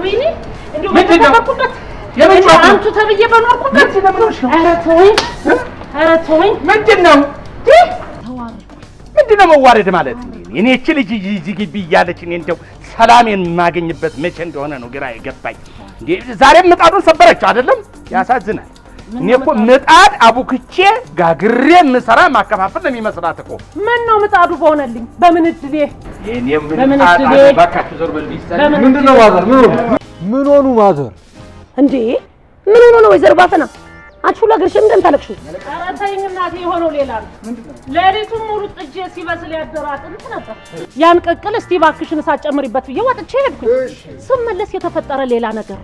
ወይኔ እንደው በተባኩበት አንቱ ተብዬ በኖርኩበት ኧረ ተወኝ ምንድነው ምንድነው መዋረድ ማለት እኔ እቺ ልጅ እዚህ ግቢ እያለች እኔ እንደው ሰላሜን ማገኝበት መቼ እንደሆነ ነው ግራ የገባኝ እንዴ ዛሬም ምጣዱን ሰበረችው አይደለም ያሳዝናል እኔ እኮ ምጣድ አቡክቼ ጋግሬ ምሰራ ማከፋፈል ነው የሚመስላት እኮ ምን ነው ምጣዱ በሆነልኝ በምን እድሌ የኔም ምጣድ ባካችሁ ዞር በል ቢሰል ምንድነው ማዘር ምን ሆኑ ማዘር እንዴ ምን ሆኖ ነው ወይዘሮ ባፈና አንቺ ሁሉ አገርሽ እንደም ታለቅሹ ኧረ ተይኝ እናቴ የሆነው ሌላ ነው ለሊቱን ሙሉ ጥጄ ሲበስል ያደራጥንት ነበር ያን ቅቅል እስቲ ባክሽን ሳጨምሪበት ብዬ ወጥቼ ሄድኩኝ ስመለስ የተፈጠረ ሌላ ነገር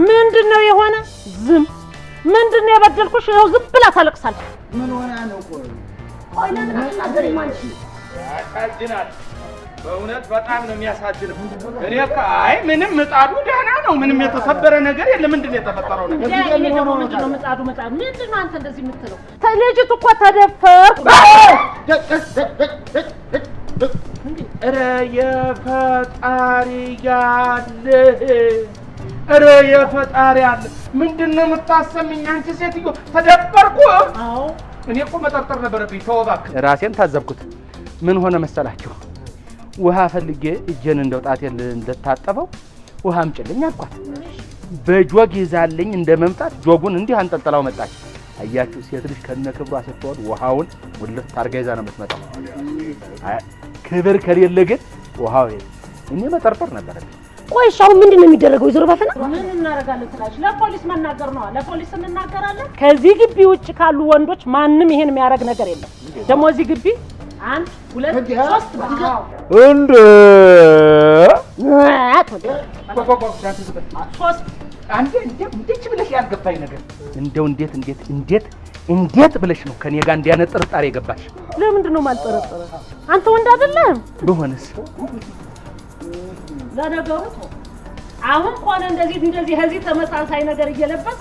ምንድነው የሆነ ዝም ምንድነው የበደልኩሽ ይኸው ዝም ብላ ታለቅሳለች ምን ሆነ ነው ቆይ ለምን ነገር ማንቺ ያሳዝናል በእውነት በጣም ነው የሚያሳዝነው እኔ አይ ምንም ምጣዱ ደህና ነው ምንም የተሰበረ ነገር የለም ምንድነው የተፈጠረው ነገር ምንድነው ምጣዱ ምንድነው አንተ እንደዚህ የምትለው ልጅቱ እኮ ተደፈርኩ ኧረ የፈጣሪ ያለ ኧረ የፈጣሪ ያለ ምንድነው የምታሰሚኝ አንቺ ሴትዮ ተደፈርኩ አዎ እኔ እኮ መጠርጠር ነበረብኝ ተው እባክህ ራሴን ታዘብኩት ምን ሆነ መሰላችሁ ውሃ ፈልጌ እጄን እንደው ጣቴን እንደታጠበው ውሃ አምጪልኝ አልኳት በጆግ ይዛልኝ እንደመምጣት ጆጉን እንዲህ አንጠልጥላው መጣች አያችሁ ሴት ልጅ ከነክብሯ ስትወድ ውሃውን ወልፍ ታርጋ ይዛ ነው የምትመጣው ክብር ከሌለ ግን ውሃው እኔ መጠርጠር ነበረብኝ ቆይ ሻው ምንድነው የሚደረገው ይዞር ባፈና ምን እናረጋለን ትላሽ ለፖሊስ መናገር ነው ለፖሊስ እንናገራለን ከዚህ ግቢ ውጭ ካሉ ወንዶች ማንንም ይሄን የሚያረግ ነገር የለም ደሞ እዚህ ግቢ 1 2 3 እንደ አንዴ እንዴት ብለሽ ያልገባኝ ነገር እንደው እንዴት ብለሽ ነው ከኔ ጋር እንዲያነጥርጣር የገባሽ ለምንድን ነው ማልጠረጠረ አንተ ወንድ አይደለም በሆነስ ለነገሩ አሁን ቆነ እንደዚህ ህዚህ ተመሳሳይ ነገር እየለበስ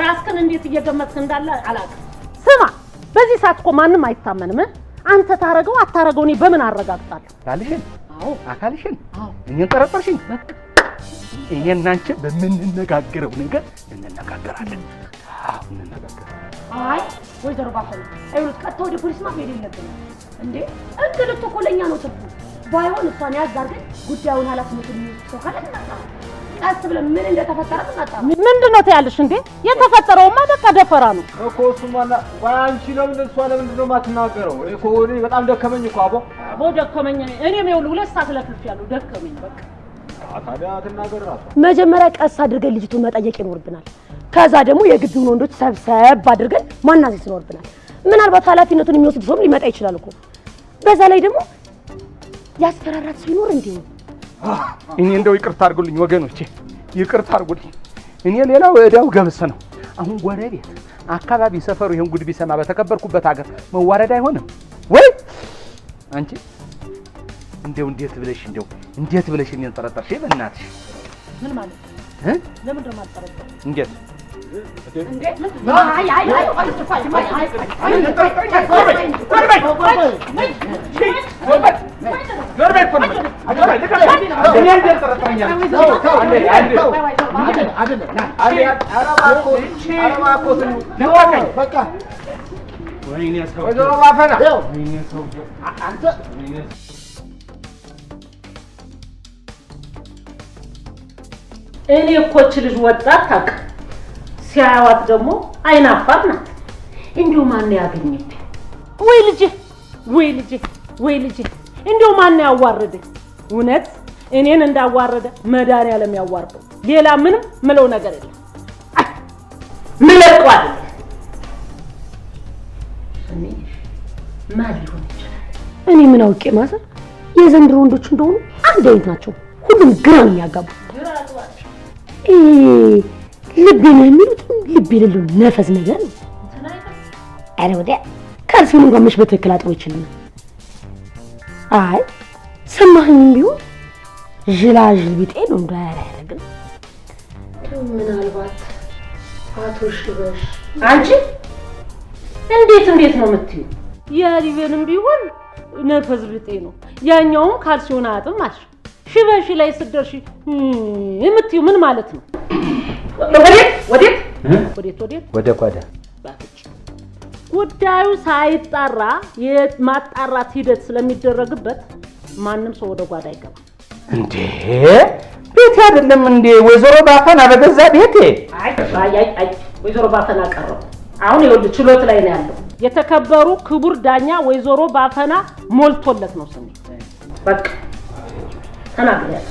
ራስክን እንዴት እየገመትክ እንዳለ አላውቅም ስማ በዚህ ሰዓት እኮ ማንንም አይታመንም አንተ ታረገው አታረገው እኔ በምን አረጋግጣለሁ ታልሽን አዎ አካልሽን አዎ እኔን ጠረጠርሽኝ በቃ እኔና አንቺ በምንነጋገረው ነገር እንነጋገራለን አዎ እንነጋገራለን አይ ወይዘሮ ባፈና አይሉት ቀጥታ ወደ ፖሊስ ማሄድ የለብንም እንዴ እንግዲህ እኮ ለኛ ነው ትርፉ ባይሆን እሷን ያዛርገን ጉዳዩን ኃላፊነቱን ይወስደው ካለና ቀስ ብለን ምን እንደተፈጠረ እናጣ ምንድነው ታያለሽ እንዴ የተፈጠረውማ በቃ ደፈራ ነው እኮ እሱማና ባንቺ ለምንድን ነው ማትናገረው እኮ እኔ በጣም ደከመኝ እኮ አቦ ደከመኝ እኔም ይኸውልህ 2 ሰዓት ለፍልፊያለሁ ደከመኝ በቃ ታዲያ ትናገር ራሱ መጀመሪያ ቀስ አድርገን ልጅቱን መጠየቅ ይኖርብናል ከዛ ደግሞ የግቢውን ወንዶች ሰብሰብ አድርገን ማናዘዝ ይኖርብናል ምናልባት ኃላፊነቱን የሚወስድ ሰው ሊመጣ ይችላል እኮ በዛ ላይ ደግሞ ያስፈራራት ሲኖር እንዴ እኔ እንደው ይቅርታ አድርጉልኝ ወገኖቼ ይቅርታ አድርጉልኝ እኔ ሌላው እዳው ገብስ ነው አሁን ጎረቤት አካባቢ ሰፈሩ ይሄን ጉድ ቢሰማ በተከበርኩበት ሀገር መዋረድ አይሆንም ወይ አንቺ እንደው እንዴት ብለሽ እኔን ጠረጠርሽ በእናትሽ ምን ማለት ለምን ደማ ጠረጠር እንዴት እኔ እኮ እቺ ልጅ ወጣት ታውቅ ሲያዋት ደግሞ አይናፋር ናት እንዴው ማን ያገኘኝ ወይ ልጅ እንዴው ማን ያዋረደ እውነት እኔን እንዳዋረደ መድኃኒዓለም ያዋርደው ሌላ ምንም ምለው ነገር የለም ምን ለቋል እኔ ማን ሊሆን ይችላል እኔ ምን አውቄ ማዘር የዘንድሮ ወንዶች እንደሆኑ አንድ አይነት ናቸው ሁሉም ግራ ነው ያጋቡ ልቤን የሚሉት ልብ የሌለው ነፈስ ነገር ነው አረ ወዲያ ካልሲውን ጋር መሽ በትክክል አጥሮ ይችላል አይ ሰማኸኝ ቢሆን ጅላጅል ቢጤ ነው እንዳያረ ያደርግ ምናልባት አቶ ሽበሽ አንቺ እንዴት ነው የምትዩ የሊቨንም ቢሆን ነፈስ ቢጤ ነው ያኛውም ካልሲውን አጥም አልሽ በሺ ላይ ስትደርሺ የምትይው ምን ማለት ነው? ወዴት ወደ ጓዳ ጉዳዩ ሳይጣራ የማጣራት ሂደት ስለሚደረግበት ማንም ሰው ወደ ጓዳ አይገባም። እንዴ ቤቴ አይደለም እንዴ ወይዘሮ ባፈና በገዛ ቤቴ? አይ ወይዘሮ ባፈና ቀረው። አሁን ይኸውልህ ችሎት ላይ ነው ያለው። የተከበሩ ክቡር ዳኛ ወይዘሮ ባፈና ሞልቶለት ነው ስሜ። በቃ ተናግረህ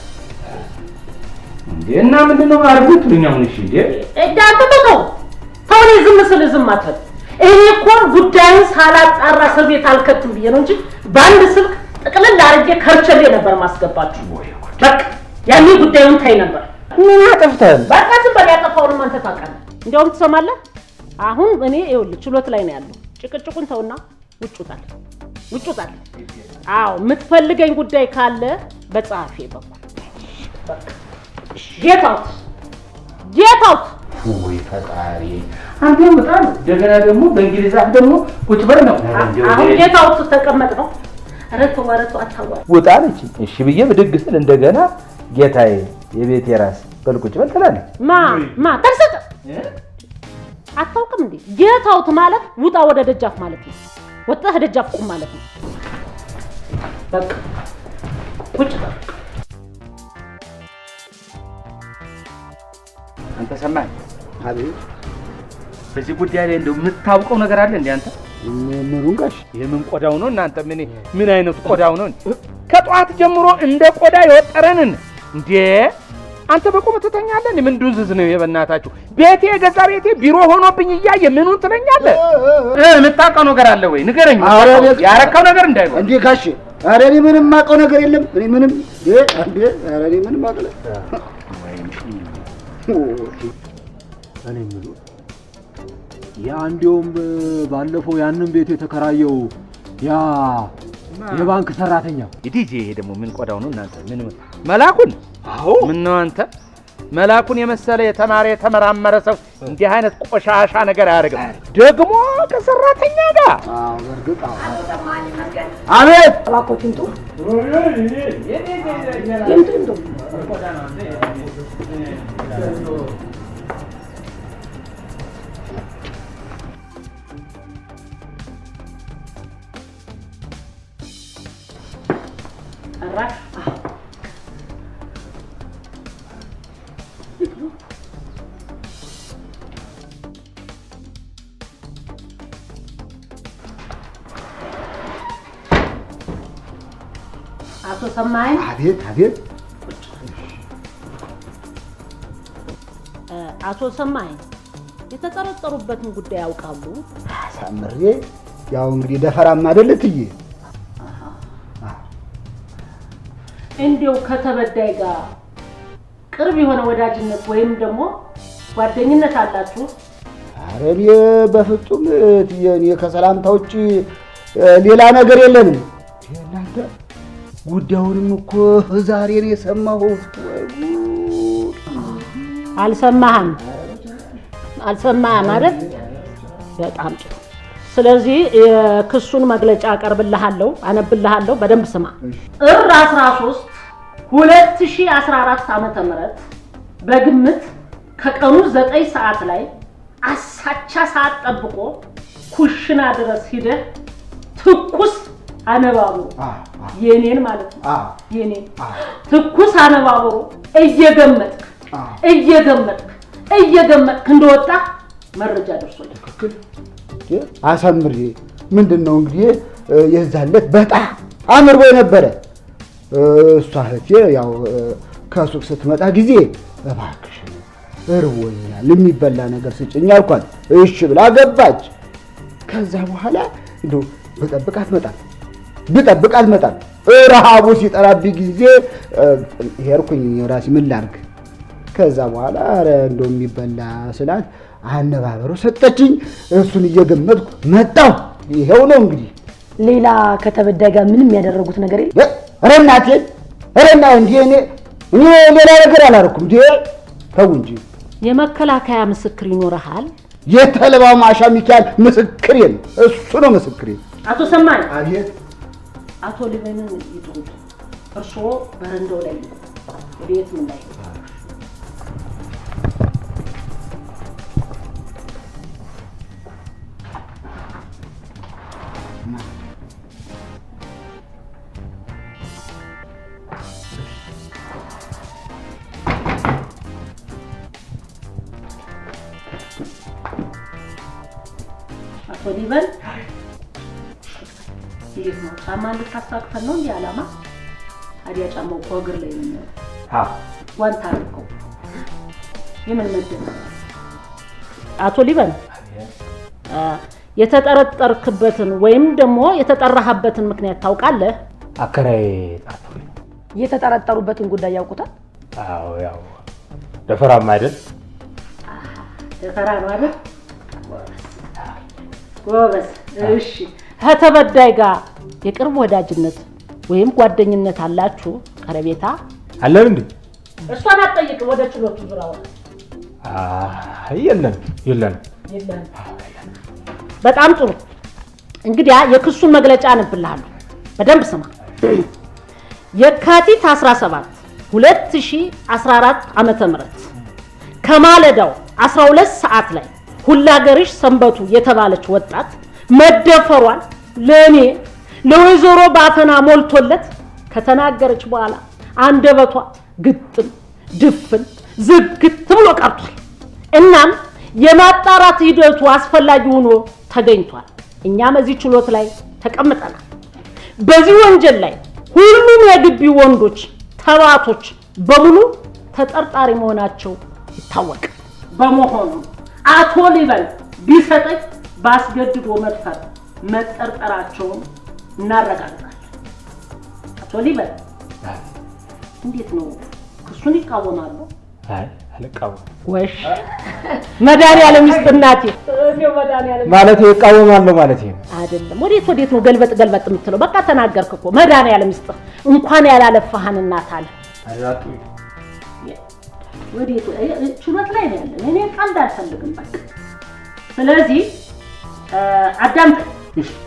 እንዴ እና ምንድነው አርጉት ልኛው ነሽ እንዴ? እዳተተው ታውኔ ዝም አትበል። እኔ እኮ ጉዳዩን ሳላጣራ እስር ቤት አልከትም ብዬ ነው እንጂ በአንድ ስልክ ጥቅልል አድርጌ ከርቸሌ ነበር ማስገባችሁ። በቃ ያኔ ጉዳዩን ታይ ነበር። ምን አጥፍተን? በቃ ዝም በል። ያጠፋውንም አንተ ታውቃለህ። እንዲያውም ትሰማለህ? አሁን እኔ ይኸውልህ ችሎት ላይ ነው ያለው። ጭቅጭቁን ተውና ውጭ ውጣል። አዎ የምትፈልገኝ ጉዳይ ካለ በጸሐፊ በኩል በቃ ጌት አውት። ወይ ፈጣሪ አንተ በጣም እንደገና ደግሞ በእንግሊዝ አፍ ደግሞ ቁጭ በል ነው። አሁን ጌት አውት ተቀመጥ ነው። ረቱ አታዋል ውጣ አለች። እሺ ብዬ ብድግ ስል እንደገና ጌታዬ የቤቴ ራስ በል ቁጭ በል ትላለች። ማ ተርሰጥ አታውቅም እንዴ? ጌት አውት ማለት ውጣ ወደ ደጃፍ ማለት ነው። ወጣህ ደጃፍ ቁም ማለት ነው። በቃ ቁጭ በል። አንተ ሰማኝ? አቤት። በዚህ ጉዳይ ላይ እንደው የምታውቀው ነገር አለ እንዴ አንተ? ምኑን ጋሽ? የምን ቆዳው ነው እናንተ? ምን አይነት ቆዳው ነው? ከጧት ጀምሮ እንደ ቆዳ የወጠረንን እንዴ አንተ በቁም ትተኛለህ? ምን ዱዝዝ ነው የበናታችሁ? ቤቴ የገዛ ቤቴ ቢሮ ሆኖብኝ እያየ ምኑን ትለኛለህ? የምታውቀው ነገር አለ ወይ ንገረኝ። ያረካው ነገር እንዳይሆን እንዴ ጋሽ? ኧረ እኔ ምንም የማውቀው ነገር የለም። እኔ ምንም ኧረ እኔ ምንም አውቀው እኔ የምለው ያ እንዲያውም ባለፈው ያንን ቤት የተከራየው ያ የባንክ ሰራተኛ ይዲጄ ደግሞ ምን ቆዳው ነው እናንተ? ምን መላኩን? አዎ ምን ነው አንተ መላኩን የመሰለ የተማረ የተመራመረ ሰው እንዲህ አይነት ቆሻሻ ነገር አያደርግም። ደግሞ ከሰራተኛ ጋር አዎ በርግጥ አቤት አባኮቲንቱ አቶ ሰማኝ። አቤት። አቶ ሰማኝ የተጠረጠሩበትን ጉዳይ ያውቃሉ? ሳምሬ ያው እንግዲህ ደፈራም አይደል እትዬ? እንዲያው ከተበዳይ ጋር ቅርብ የሆነ ወዳጅነት ወይም ደግሞ ጓደኝነት አላችሁ? ኧረ እኔ በፍጹም እትዬ እኔ ከሰላምታ ውጪ ሌላ ነገር የለንም። እናንተ ጉዳዩንም እኮ ዛሬ ነው የሰማሁት። አልሰማህም አይደል? በጣም ጥሩ። ስለዚህ የክሱን መግለጫ አቀርብልሃለሁ፣ አነብልሃለሁ። በደንብ ስማ። ጥር 13 2014 ዓመተ ምህረት በግምት ከቀኑ 9 ሰዓት ላይ አሳቻ ሰዓት ጠብቆ ኩሽና ድረስ ሂደህ ትኩስ አነባብሮ የኔን ማለት ነው የኔን ትኩስ አነባብሮ እየገመጥክ እንደወጣ መረጃ ደርሶኛል። ትክክል። አሳምሬ ምንድነው እንግዲህ የዛለት በጣም አምርቦ ነበረ። እሷ እህቴ ያው ከሱቅ ስትመጣ ጊዜ እባክሽ እርቦኛል የሚበላ ነገር ስጭኝ አልኳት። እሺ ብላ ገባች። ከዛ በኋላ እንደው ብጠብቅ አትመጣም። ረሃቡ ሲጠራብኝ ጊዜ ሄድኩኝ ራሴ ምን ላድርግ። ከዛ በኋላ ኧረ እንደው የሚበላ ስላት አነባበሩ ሰጠችኝ። እሱን እየገመጥኩ መጣሁ። ይሄው ነው እንግዲህ። ሌላ ከተበዳይ ጋር ምንም ያደረጉት ነገር የለም? ኧረ እናቴ እንዴ እኔ ሌላ ነገር አላደረኩም እንዴ። ተው እንጂ። የመከላከያ ምስክር ይኖርሃል? የተልባው ማሻ ሚካኤል ምስክሬ ነው። እሱ ነው ምስክሬ። አቶ ሰማኝ። አቤት። አቶ ሊበንን ይጥሩት። እርስዎ በረንዳው ላይ ወዴት ምን ላይ ሊበል ይሄ ነው ጫማን ልታሳቅፈን ነው እንዴ አላማ? ታዲያ ጫማው እግር ላይ ነው። ጓንት አድርገው የምን መደብ አቶ ሊበን የተጠረጠርክበትን ወይም ደግሞ የተጠራህበትን ምክንያት ታውቃለህ? አከራይ ጣጣው የተጠረጠሩበትን ጉዳይ ያውቁታል? አዎ ያው ደፈራም አይደል? ደፈራ ነው አይደል? ጎበዝ። እሺ ከተበዳይ ጋር የቅርብ ወዳጅነት ወይም ጓደኝነት አላችሁ? ቀረቤታ አለን እንዴ? እሷን አትጠይቅ። ወደ ችሎቱ ዙራው የለም። በጣም ጥሩ። እንግዲህ የክሱን መግለጫ አነብልሃለሁ። በደንብ ስማ። የካቲት 17 2014 ዓመተ ምህረት ከማለዳው 12 ሰዓት ላይ ሁላገርሽ ሰንበቱ የተባለች ወጣት መደፈሯን ለኔ ለወይዘሮ ባፈና ሞልቶለት ከተናገረች በኋላ አንደበቷ ግጥም ድፍን ዝግት ብሎ ቀርቷል። እናም የማጣራት ሂደቱ አስፈላጊ ሆኖ ተገኝቷል። እኛም እዚህ ችሎት ላይ ተቀምጠናል። በዚህ ወንጀል ላይ ሁሉም የግቢ ወንዶች ተባቶች በሙሉ ተጠርጣሪ መሆናቸው ይታወቃል። በመሆኑ አቶ ሊበን ቢሰጠኝ ባስገድዶ መድፈር መጠርጠራቸውን እናረጋግጣለን። አቶ ሊበን እንዴት ነው ክሱን ይቃወማሉ? አይ አልቃወም። ወሽ መድኃኒዓለም ይስጥ እናቴ። ማለት ይቃወማለሁ ማለት ነው አይደለም። ወዴት ነው ገልበጥ የምትለው? በቃ ተናገርክ እኮ። መድኃኒዓለም ይስጥ። እንኳን ያላለፈህን እናት አለ አይራጡ ወዴት ችሎት ላይ ነው ያለን። እኔ ቀልድ አልፈልግም በቃ። ስለዚህ አዳምጥ።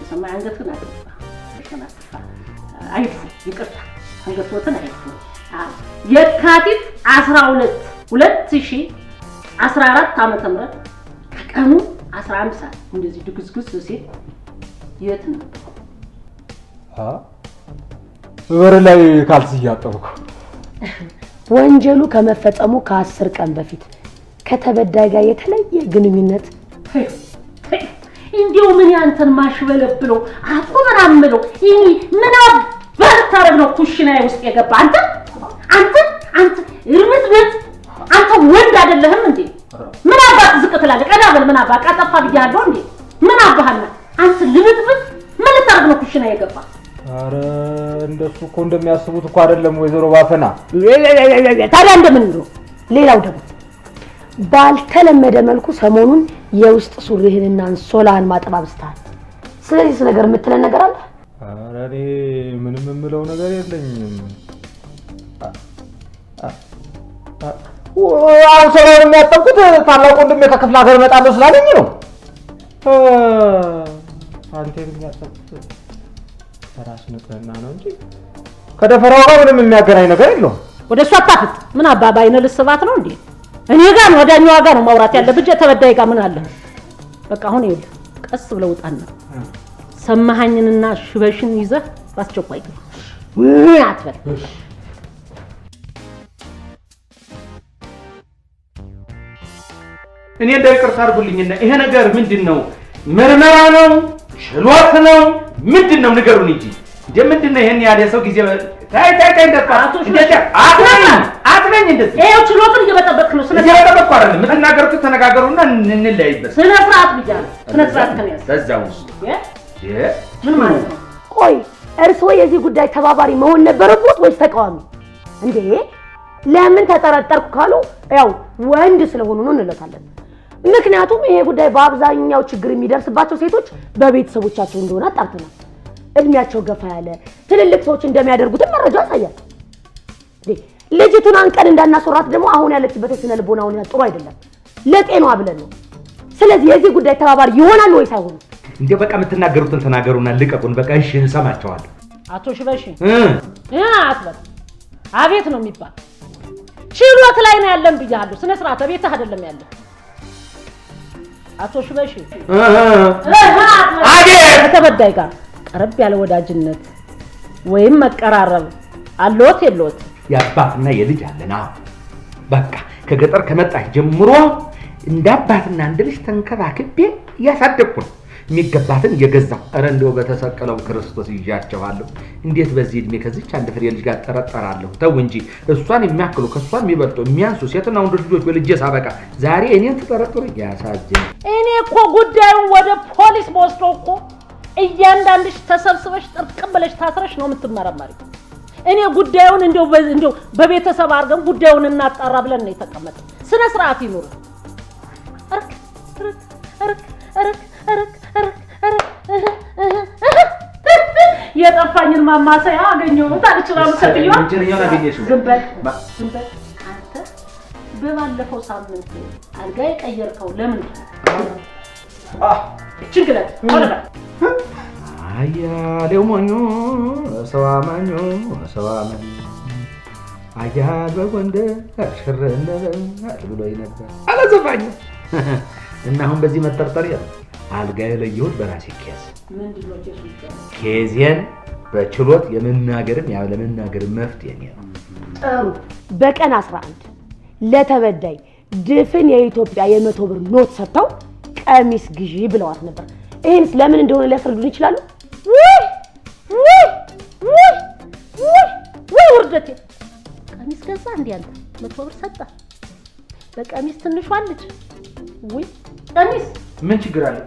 ሰማይ አንገትህን አትጥፋ። ይቅርታ አንገትህን አይጥፉ። የካቲት 12 2014 ዓመተ ምህረት ከቀኑ 11 ሰዓት እንደዚህ ድግዝግዝ ሲል የት ነው? በር ላይ ካልሲ እያጠብኩ። ወንጀሉ ከመፈጸሙ ከ10 ቀን በፊት ከተበዳይ ጋር የተለየ ግንኙነት እንዲሁ ምን ያንተን ማሽበለብለው አቶ ምናምለው ይሄ ምን አባታረግ ነው ኩሽና ውስጥ የገባ አንተ እርምጥምጥ አንተ ወንድ አይደለህም እንዴ? ምን አባት ዝቅ ትላለህ? ቀና በል። ምን አባ ቀጠፋ ብያለሁ እንዴ? ምን አባህና አንተ ልምጥምጥ ምን ልታረግ ነው ኩሽና የገባ? አረ እንደሱ እኮ እንደሚያስቡት እኮ አይደለም ወይዘሮ ባፈና። ታዲያ እንደምን ነው? ሌላው ደግሞ ባልተለመደ መልኩ ሰሞኑን የውስጥ ሱሪህንና አንሶላህን ማጠባብስተሃል። ስለዚህ ነገር የምትለን ነገር አለ? አረ እኔ ምንም የምለው ነገር የለኝም። አው ሰሞኑን የሚያጠብኩት ታላቅ ወንድሜ ከክፍለ ሀገር እመጣለሁ ስላለኝ ነው። አንተ የሚያጠብኩት ራስ ንጽህና ነው እንጂ ከደፈራው ጋር ምንም የሚያገናኝ ነገር የለውም። ወደ እሷ አታፍጥ። ምን አባባይነ ልስባት ነው እንዴ? እኔ ጋር ነው ወዳኛዋ ጋር ነው ማውራት ያለብህ። ተበዳይ ጋር ምን አለ? በቃ አሁን ይኸውልህ ቀስ ብለው ውጣና ሰማኸኝንና ሽበሽን ይዘህ ባስቸኳይ ግባ። ምን አትበል። እኔ ይቅርታ አድርጉልኝና ይሄ ነገር ምንድነው? ምርመራ ነው? ችሎት ነው? ምንድነው? ንገሩን እንጂ ምንድነው? ይሄን ያለ ሰው ጊዜ ታይ አትበኝ እንደዚህ። ይሄው ችሎትን እየበጠበጥክ ነው። ስለዚህ እየበጠበጥኩ አይደለም። የምትናገሩት ተነጋገሩና እንለያይበት። ስነ ስርዓት ብያለሁ። ስነ ስርዓት ከነስ በዛው ምን ማለት ነው? ቆይ እርስዎ የዚህ ጉዳይ ተባባሪ መሆን ነበረበት ወይስ ተቃዋሚ እንዴ? ለምን ተጠረጠርኩ ካሉ ያው ወንድ ስለሆኑ ነው እንለታለን። ምክንያቱም ይሄ ጉዳይ በአብዛኛው ችግር የሚደርስባቸው ሴቶች በቤተሰቦቻቸው እንደሆነ አጣርተናል። እድሜያቸው ገፋ ያለ ትልልቅ ሰዎች እንደሚያደርጉት መረጃ ያሳያል። ልጅቱን አንቀን እንዳናስወራት ደግሞ አሁን ያለችበት የስነ ልቦና ሁኔታ ጥሩ አይደለም። ለጤናዋ ብለን ነው። ስለዚህ የዚህ ጉዳይ ተባባሪ ይሆናል ወይስ አይሆንም? እንዴ በቃ የምትናገሩትን ተናገሩና ልቀቁን። በቃ እሺ እንሰማቸዋለን። አቶ ሽበሺ አትበል። አቤት ነው የሚባል ችሎት ላይ ነው ያለን ብያለሁ። ስነ ስርዓት ቤትህ አይደለም ያለ። አቶ ሽበሺ አቤት ከተበዳይ ጋር ቀረብ ያለ ወዳጅነት ወይም መቀራረብ አለዎት የለዎት? የአባትና የልጅ አለና በቃ ከገጠር ከመጣች ጀምሮ እንደ አባትና እንደ ልጅ ተንከባክቤ እያሳደግኩ ነው። የሚገባትን የገዛው ኧረ እንደው በተሰቀለው ክርስቶስ ይዣቸዋለሁ። እንዴት በዚህ እድሜ ከዚች አንድ ፍሬ ልጅ ጋር ጠረጠራለሁ? ተው እንጂ እሷን የሚያክሉ ከሷን የሚበልጡ የሚያንሱ ሴትና ወንድ ልጆች ወልጄ ሳበቃ ዛሬ እኔን ትጠረጥሩ? ያሳዝን። እኔ እኮ ጉዳዩን ወደ ፖሊስ በወስደው እኮ እያንዳንድሽ ተሰብስበሽ ጥርቅም ብለሽ ታስረሽ ነው የምትመረመሪ። እኔ ጉዳዩን እንደው በቤተሰብ አድርገን ጉዳዩን እናጣራ ብለን ነው የተቀመጠው። ስነ ስርዓት ይኑር። አርክ አርክ አርክ አርክ የጠፋኝን ማማሰያ አገኘሁት አልችላም። ሰጥየዋ ዝም በል አንተ። በባለፈው ሳምንት አልጋ የቀየርከው ለምን ችግረት ወለበ አያሌው ሞኞ ሰው አማኞ ሰው አማኝ አያል በጎንደር ሽርነበ ብሎኝ ነበር አላዘፋኝ እና አሁን በዚህ መጠርጠሪያ አልጋ የለየሁት በራሴ ኬዝ ኬዜን በችሎት የመናገርም ያለመናገርም መፍትሄ ነው። ጥሩ። በቀን 11 ለተበዳይ ድፍን የኢትዮጵያ የ100 ብር ኖት ሰጥተው ቀሚስ ግዢ ብለዋት ነበር። ይሄንስ ለምን እንደሆነ ሊያስረዱን ይችላሉ? ወይ ውርደቴ! ቀሚስ ገዛ እንዴ አንተ? 100 ብር ሰጣ በቀሚስ ትንሿ ልጅ። ወይ ቀሚስ ምን ችግር አለ?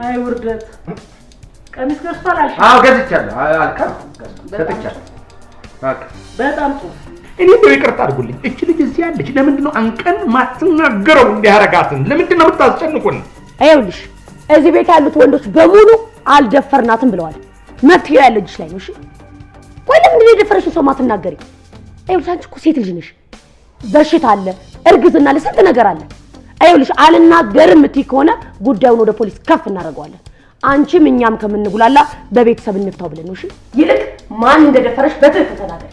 አይ ውርደት! ቀሚስ ገዝቷል አልሽ? አዎ ገዝቻለሁ። አልካም ሰጥቻለሁ። በጣም ጥሩ። እኔ እንደው ይቅርታ አድርጉልኝ። እቺ ልጅ እዚህ ያለች ለምንድን ነው አንቀን ማትናገረው? እንዲያረጋትን ለምንድን ነው የምታስጨንቁን? አይውልሽ እዚህ ቤት ያሉት ወንዶች በሙሉ አልደፈርናትም ብለዋል። መፍትሄው ያለው ልጅሽ ላይ ነው። እሺ ወይ ለምንድን ነው የደፈረሽን ሰው ማትናገሪ? አይውልሽ አንቺ እኮ ሴት ልጅ ነሽ። በሽታ አለ፣ እርግዝና አለ፣ ስንት ነገር አለ። አይውልሽ አልናገርም እምትይ ከሆነ ጉዳዩን ወደ ፖሊስ ከፍ እናደርገዋለን። አንቺም እኛም ከምንጉላላ በቤተሰብ እንፍታው ብለን ነው። እሺ ይልቅ ማን እንደደፈረሽ በትክክል ተናገሪ።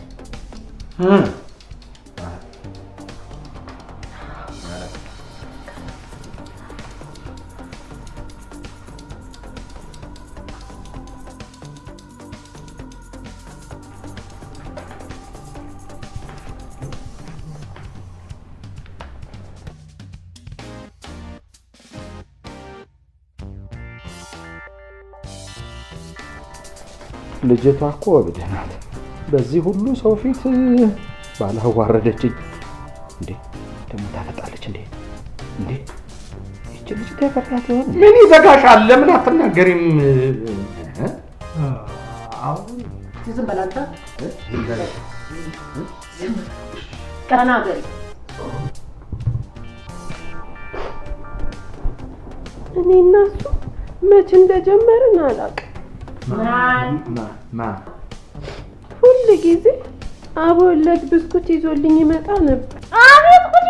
ልጅቷ እኮ እብድ ናት። በዚህ ሁሉ ሰው ፊት ባላዋረደችኝ እንዴ ደግሞ ታፈጣለች እንዴ እንዴ! እቺ ልጅ ተፈራታ ይሆን? ምን ይዘጋሻል? ለምን አትናገሪም? አሁን ዝም በል አንተ። ተናገሪ። እኔ እና እሱ መቼ እንደጀመርን አላውቅም። ሁል ጊዜ አቦወለድ ብስኩት ይዞልኝ ይመጣ ነበር። አቤት ጉዴ!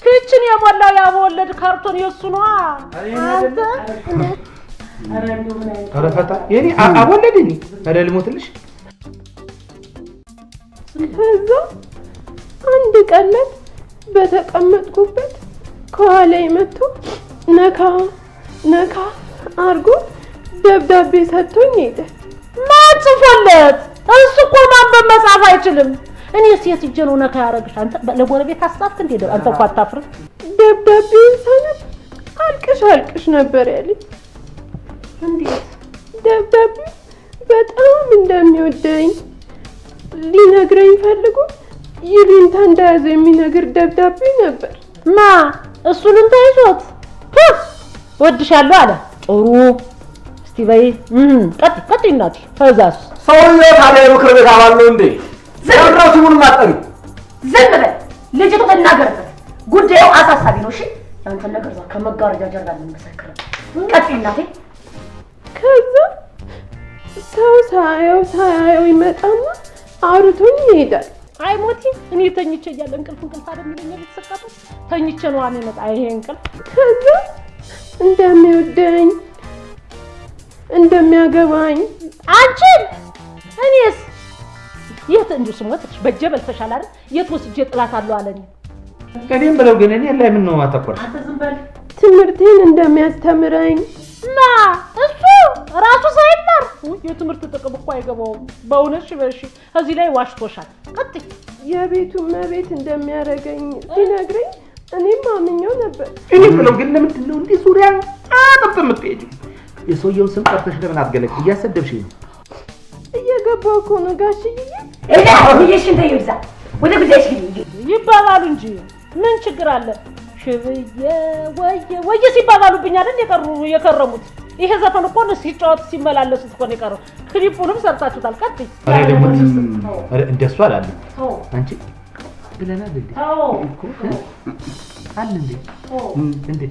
ክችን የሞላው የአቦወለድ ካርቶን የሱ ነው። አንተ ኧረ ፈታ የኔ አቦወለድ እኔ ኧረ ልሞትልሽ። ከዛ አንድ ቀለት በተቀመጥኩበት ከኋላዬ መጥቶ ነካ ነካ አርጎ ደብዳቤ ሰጥቶኝ ሄደ። ማን ጽፎለት? እሱ እኮ ማንበብ መጻፍ አይችልም። እኔ ሴት እጄ ነው ነካ ያረግሽ። አንተ ለጎረቤት አስጻፍክ እንዴ? አንተ እኮ አታፍርም? ደብዳቤውን ሳነብ አልቅሽ አልቅሽ ነበር ያለኝ። እንዴት? ደብዳቤው በጣም እንደሚወደኝ ሊነግረኝ ፈልጎ ይሉኝታ እንደያዘ የሚነግር ደብዳቤ ነበር። ማ እሱን ተይዞት ወድሻለሁ አለ። ጥሩ እስቲ በይ ቀጥ እናቴ። ከዛስ ሰውዬው ታዲያ የምክር ቤት አባል ነው እንዴ? ዘራው ሲሙን ማጠሪ ዝም በል። ልጅቱ ተናገርበት። ጉዳዩ አሳሳቢ ነው። እሺ አንተ ነገር እዛ ከመጋረጃ ጀርባ እንመሰክረው። ቀጥ እናቴ። ከዛ ሰው ሳያየው ይመጣና አውርቶኝ ይሄዳል። አይ ሞቲ እኔ ተኝቼ እያለ እንቅልፍ አይደል የሚለኝ ልትሰቃጡ ተኝቼ ነው የሚመጣ ይሄ እንቅልፍ። ከዛ እንደሚወደኝ እንደሚያገባኝ። አንቺን እኔስ የት እንዲሁ ስሞትሽ በእጄ በልተሻል አይደል? የት ወስጄ ጥላታለሁ አለኝ። እኔም ብለው ግን እኔ ላይ ምን ነው ማተኮር? አንተ ዝም በል። ትምህርቴን እንደሚያስተምረኝ ማ እሱ ራሱ ሳይማር የትምህርት ጥቅም እኮ አይገባውም። በእውነት በሺ እዚህ ላይ ዋሽቶሻል። ቀጥይ። የቤቱ እመቤት እንደሚያደርገኝ ሲነግረኝ እኔም አምኜው ነበር። እኔ ብለው ግን ለምንድን ነው እንዲህ ዙሪያ አጥብጥ የምትሄጂው? የሰውየውን ስም ጠርተሽ ለምን አትገለጭ? እያሰደብሽኝ ነው። እየገባሁ እኮ ነው ጋሽዬ። እኔ አሁንሽ እንደ ይብዛ ወደ ጉዳይሽ ግቢ ይባባሉ እንጂ ምን ችግር አለ? ሽብዬ ወየ ሲባባሉብኝ አይደል የከረሙት። ይሄ ዘፈን እኮ ነው ሲጫወት ሲመላለሱት እኮ ነው የቀረው። ክሊፑንም ሰርታችሁታል። ቀጥይ። አሬ ደግሞ እንደሱ አላለም። አንቺ ብለናል እንዴ? አለ እንዴ? እንዴ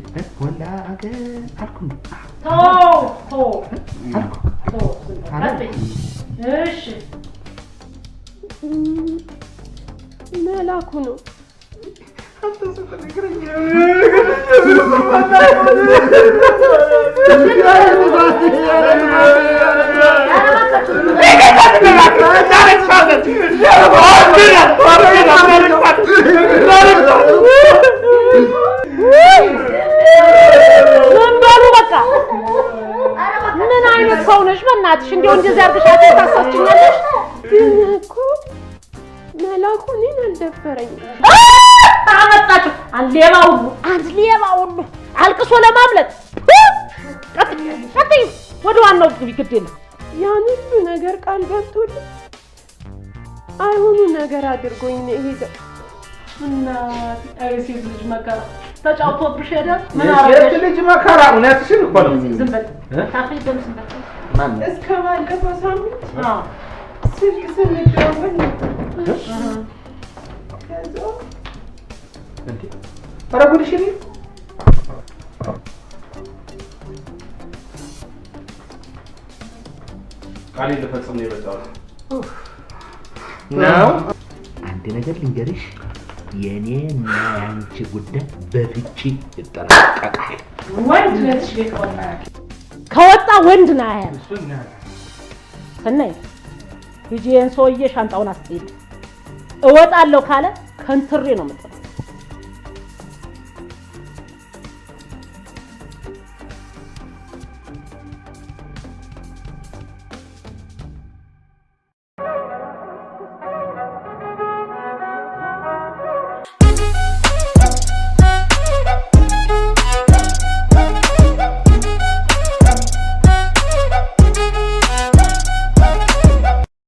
ወላ አገር አልኩ እንዴ? አልኩ። እሺ መላኩ ነው። ምን አይነት ሰው ነሽ? በእናትሽ እንደው እንደዚህ አድርገሽ ታሳስችኛለሽ። ግን እኮ መላኩ እኔን አልደፈረኝም። አመጣችሁ አንድ ሌባ ሁሉ አልቅሶ ለማምለጥ። ቀጥይ፣ ወደ ዋናው ግድ የለም። ያን ሁሉ ነገር ቃል ገብቶልኝ አይሆኑ ነገር አድርጎኝ ነው የሄደው። እና ሴት ልጅ መከራ ተጫውቶብሽ ሄደ። ምን ሴት ልጅ መከራ እውነትሽን እኮ ነው። ዝም በል ታፍሪ ደምስም በል። እስከ ባለፈው ሳምንት ስልክ ስንደዋወል ነበር። ከዛ እንዴ ኧረ ጉድሽ እኔ ቃሌ ልፈጽም ነው የመጣው ነው። አንድ ነገር ልንገርሽ፣ የኔና ያንቺ ጉዳይ በፍቺ ይጠናቀቃል። ወንድ ነሽ ከወጣ ወንድ ነው ያያል። ሰናይ ልጄን ሰውዬ ሻንጣውን አስጥይድ። እወጣለሁ ካለ ከንትሬ ነው የምጠራው።